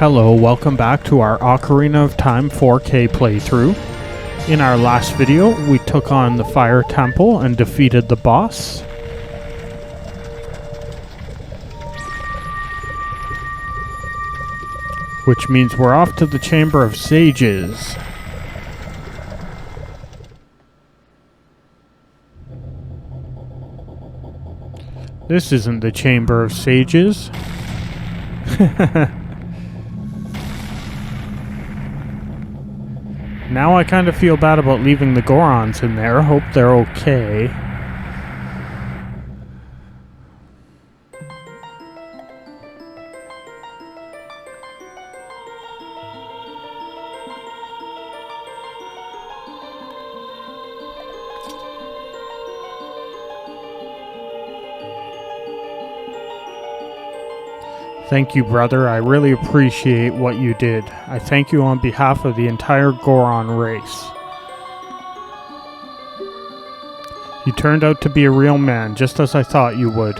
Hello, welcome back to our Ocarina of Time 4K playthrough. In our last video, we took on the Fire Temple and defeated the boss. Which means we're off to the Chamber of Sages. This isn't the Chamber of Sages. Now I kind of feel bad about leaving the Gorons in there. Hope they're okay. Thank you, brother. I really appreciate what you did. I thank you on behalf of the entire Goron race. You turned out to be a real man, just as I thought you would.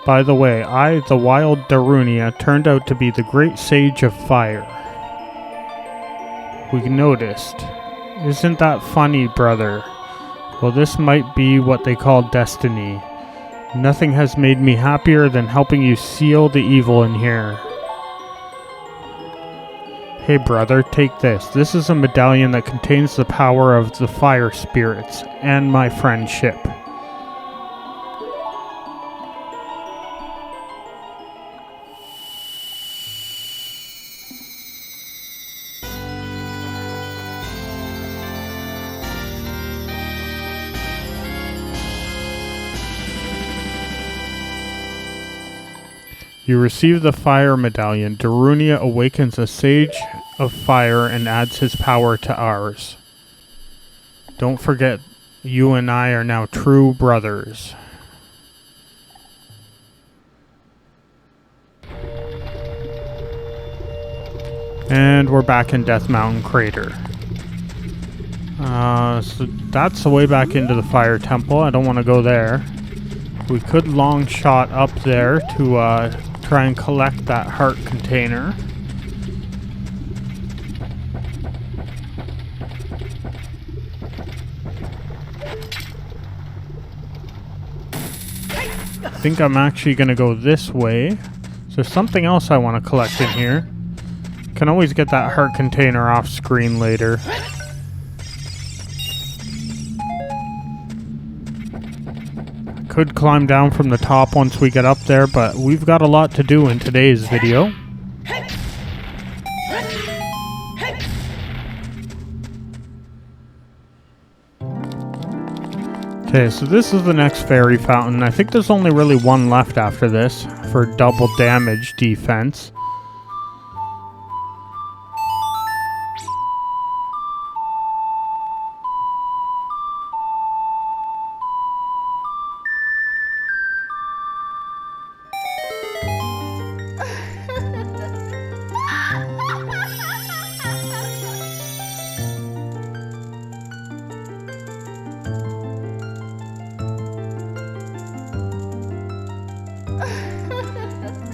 By the way, I, the wild Darunia, turned out to be the great sage of fire. We noticed. Isn't that funny, brother? Well, this might be what they call destiny. Nothing has made me happier than helping you seal the evil in here. Hey brother, take this. This is a medallion that contains the power of the fire spirits and my friendship. You receive the fire medallion. Darunia awakens a sage of fire and adds his power to ours. Don't forget, you and I are now true brothers. And we're back in Death Mountain Crater. So that's the way back into the Fire Temple. I don't want to go there. We could long shot up there to try and collect that heart container. I think I'm actually going to go this way. So there's something else I want to collect in here. Can always get that heart container off screen later. Could climb down from the top once we get up there, but we've got a lot to do in today's video. Okay, so this is the next fairy fountain. I think there's only really one left after this for double damage defense.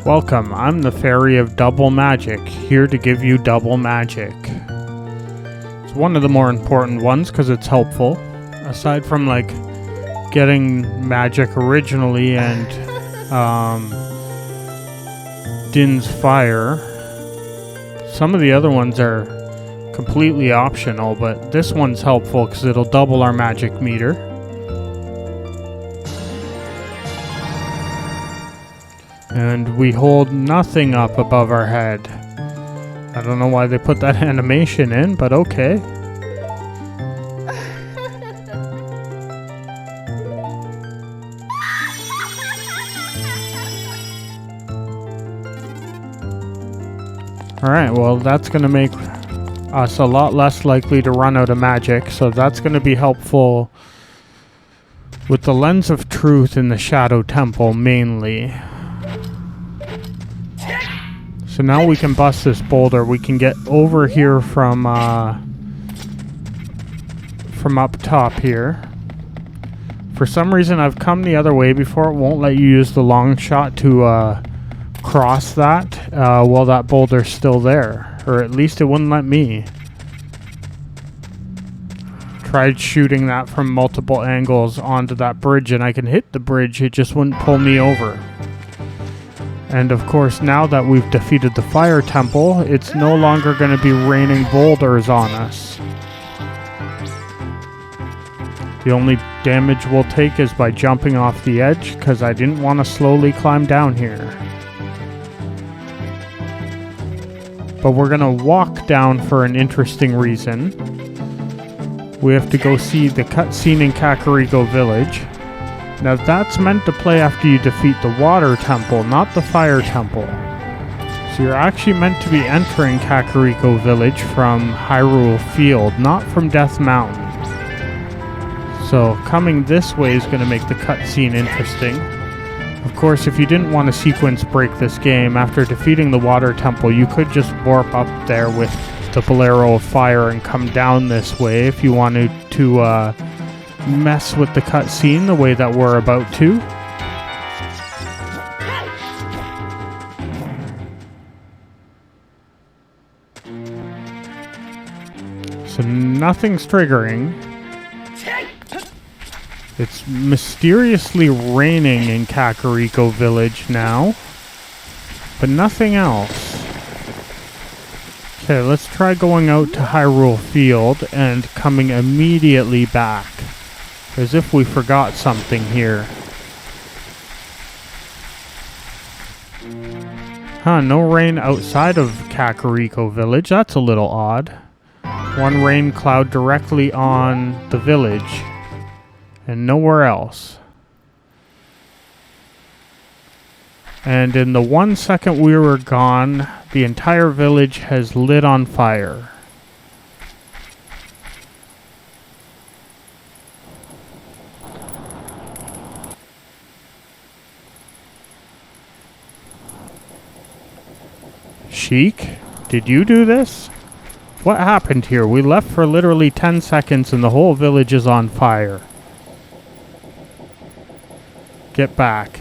Welcome, I'm the Fairy of Double Magic, here to give you double magic. It's one of the more important ones because it's helpful. Aside from like getting magic originally and Din's Fire, some of the other ones are completely optional, but this one's helpful because it'll double our magic meter. And we hold nothing up above our head. I don't know why they put that animation in, but okay. Alright, well that's going to make us a lot less likely to run out of magic, so that's going to be helpful with the Lens of Truth in the Shadow Temple mainly. So now we can bust this boulder. We can get over here from up top here. For some reason, I've come the other way before. It won't let you use the long shot to cross that while that boulder's still there. Or at least it wouldn't let me. Tried shooting that from multiple angles onto that bridge, and I can hit the bridge. It just wouldn't pull me over. And of course, now that we've defeated the fire temple, it's no longer going to be raining boulders on us. The only damage we'll take is by jumping off the edge, because I didn't want to slowly climb down here. But we're going to walk down for an interesting reason. We have to go see the cutscene in Kakariko Village. Now that's meant to play after you defeat the water temple, not the fire temple. So you're actually meant to be entering Kakariko Village from Hyrule Field, not from Death Mountain. So coming this way is going to make the cutscene interesting. Of course, if you didn't want to sequence break this game, after defeating the water temple, you could just warp up there with the Bolero of Fire and come down this way if you wanted to mess with the cutscene the way that we're about to. So nothing's triggering. It's mysteriously raining in Kakariko Village now, but nothing else. Okay, let's try going out to Hyrule Field and coming immediately back, as if we forgot something here. Huh, no rain outside of Kakariko Village. That's a little odd. One rain cloud directly on the village and nowhere else. And in the 1 second we were gone, the entire village has lit on fire. Sheik, did you do this? What happened here? We left for literally 10 seconds and the whole village is on fire. Get back.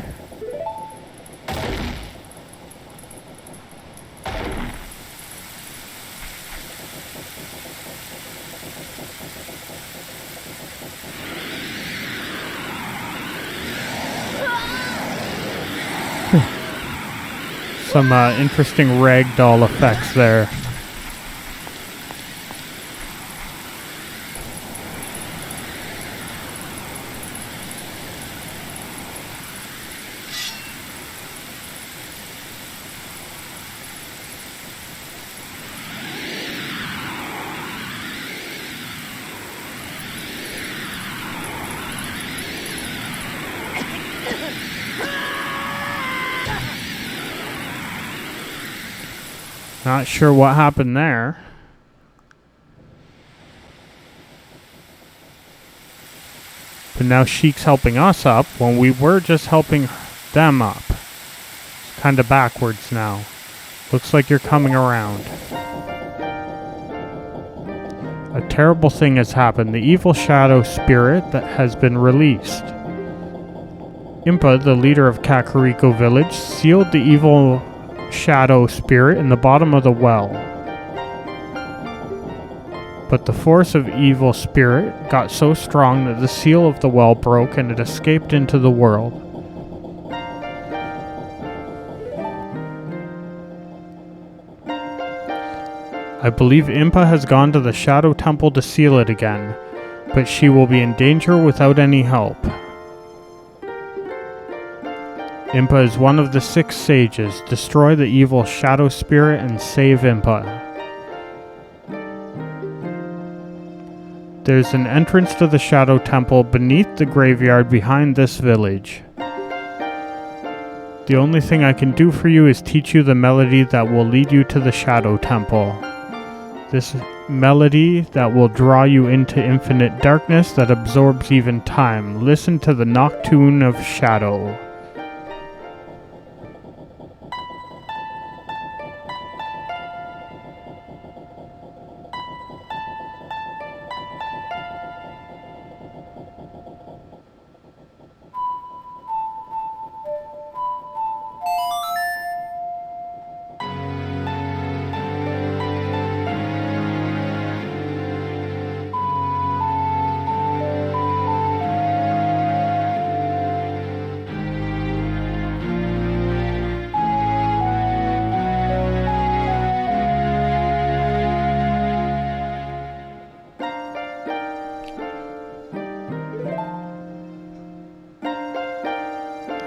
Some interesting ragdoll effects there. Not sure what happened there. But now Sheik's helping us up when we were just helping them up. It's kind of backwards now. Looks like you're coming around. A terrible thing has happened. The evil shadow spirit that has been released. Impa, the leader of Kakariko Village, sealed the evil shadow spirit in the bottom of the well. But the force of evil spirit got so strong that the seal of the well broke and it escaped into the world. I believe Impa has gone to the Shadow Temple to seal it again, but she will be in danger without any help. Impa is one of the 6 sages. Destroy the evil shadow spirit and save Impa. There's an entrance to the Shadow Temple beneath the graveyard behind this village. The only thing I can do for you is teach you the melody that will lead you to the Shadow Temple. This melody that will draw you into infinite darkness that absorbs even time. Listen to the Nocturne of Shadow.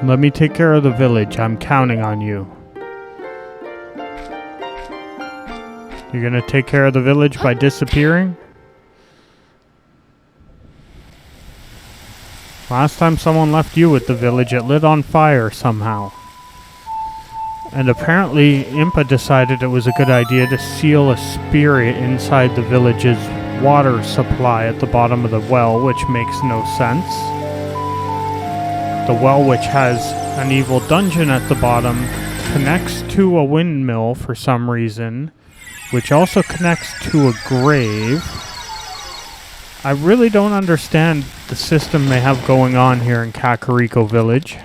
Let me take care of the village. I'm counting on you. You're gonna take care of the village by disappearing? Last time someone left you with the village, it lit on fire somehow. And apparently, Impa decided it was a good idea to seal a spirit inside the village's water supply at the bottom of the well, which makes no sense. The well, which has an evil dungeon at the bottom, connects to a windmill for some reason, which also connects to a grave. I really don't understand the system they have going on here in Kakariko Village.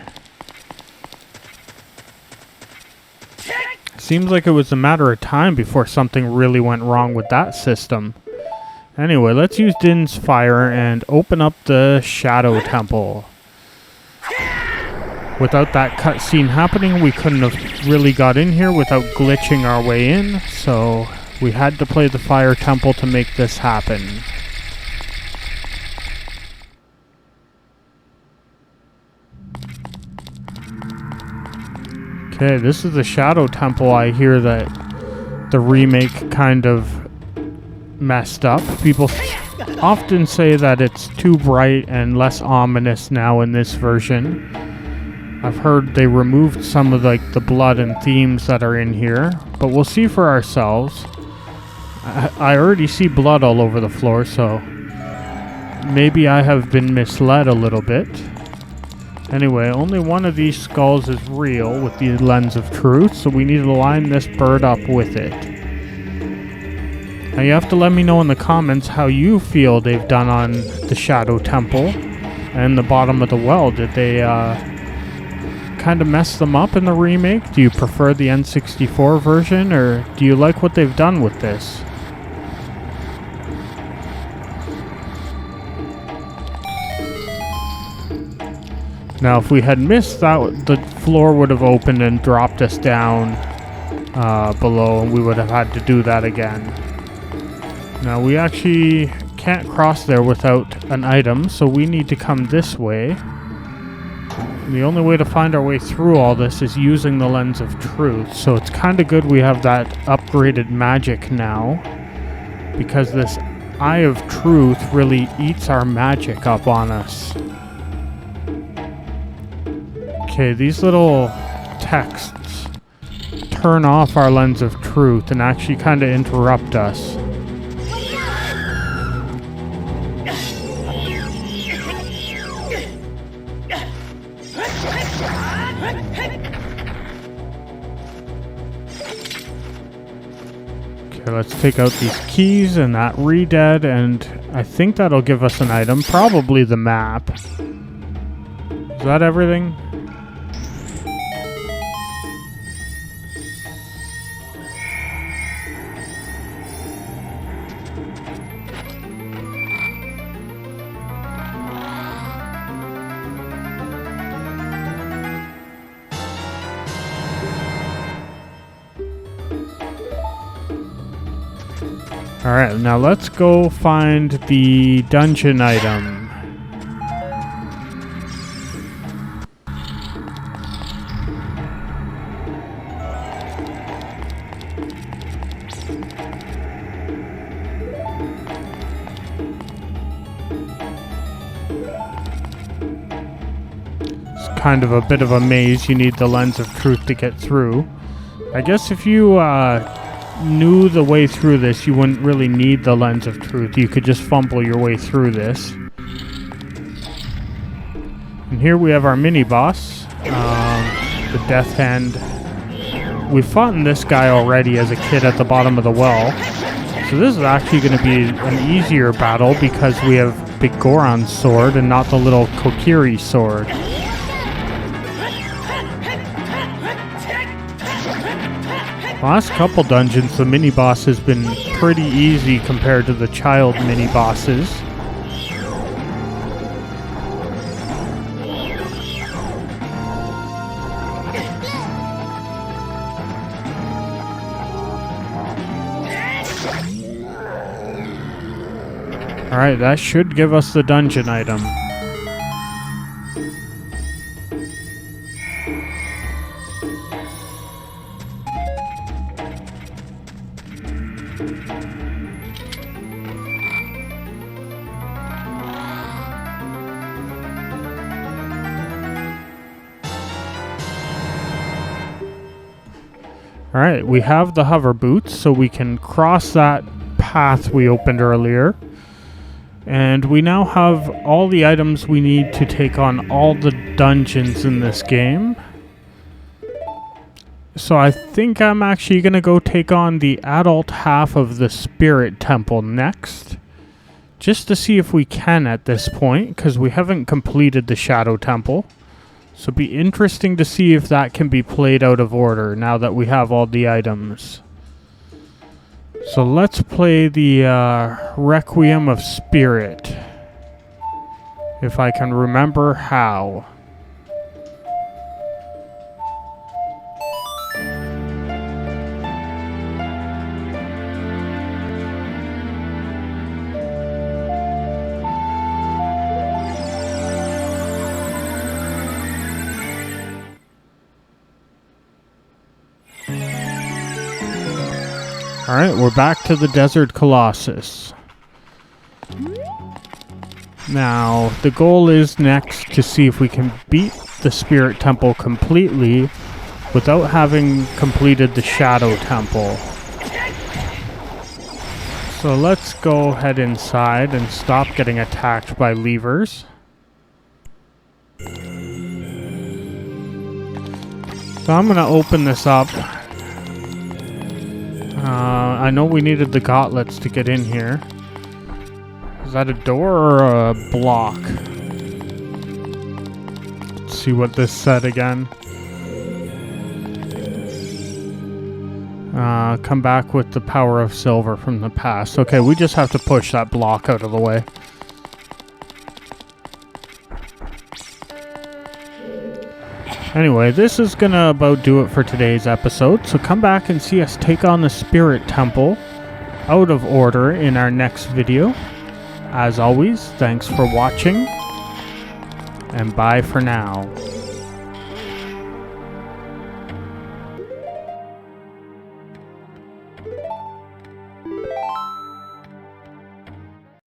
Seems like it was a matter of time before something really went wrong with that system. Anyway, let's use Din's fire and open up the Shadow Temple. Without that cutscene happening, we couldn't have really got in here without glitching our way in, so we had to play the Fire Temple to make this happen. Okay, this is the Shadow Temple. I hear that the remake kind of messed up. People often say that it's too bright and less ominous now in this version. I've heard they removed some of like the blood and themes that are in here, but we'll see for ourselves. I already see blood all over the floor, so maybe I have been misled a little bit. Anyway, only one of these skulls is real with the lens of truth, so we need to line this bird up with it. Now you have to let me know in the comments how you feel they've done on the Shadow Temple and the bottom of the well. Did they kind of mess them up in the remake? Do you prefer the N64 version, or do you like what they've done with this? Now, if we had missed that, the floor would have opened and dropped us down below, and we would have had to do that again. Now, we actually can't cross there without an item, so we need to come this way. And the only way to find our way through all this is using the Lens of Truth, so it's kind of good we have that upgraded magic now, because this Eye of Truth really eats our magic up on us. Okay, these little texts turn off our Lens of Truth and actually kind of interrupt us. Okay, let's take out these keys and that re-dead, and I think that'll give us an item, probably the map. Is that everything? Alright, now let's go find the dungeon item. It's kind of a bit of a maze. You need the Lens of Truth to get through. I guess if you knew the way through this, you wouldn't really need the Lens of Truth. You could just fumble your way through this. And here we have our mini-boss, the Death Hand. We fought in this guy already as a kid at the bottom of the well. So this is actually going to be an easier battle because we have Big Goron's sword and not the little Kokiri sword. Last couple dungeons, the mini-boss has been pretty easy compared to the child mini-bosses. Alright, that should give us the dungeon item. Alright, we have the hover boots, so we can cross that path we opened earlier. And we now have all the items we need to take on all the dungeons in this game. So I think I'm actually going to go take on the adult half of the Spirit Temple next. Just to see if we can at this point, because we haven't completed the Shadow Temple. So it'd be interesting to see if that can be played out of order now that we have all the items. So let's play the Requiem of Spirit. If I can remember how. Alright, we're back to the Desert Colossus. Now, the goal is next to see if we can beat the Spirit Temple completely without having completed the Shadow Temple. So let's go head inside and stop getting attacked by levers. So I'm going to open this up. I know we needed the gauntlets to get in here. Is that a door or a block? Let's see what this said again. Come back with the power of silver from the past. Okay, we just have to push that block out of the way. Anyway, this is gonna about do it for today's episode, so come back and see us take on the Spirit Temple out of order in our next video. As always, thanks for watching, and bye for now.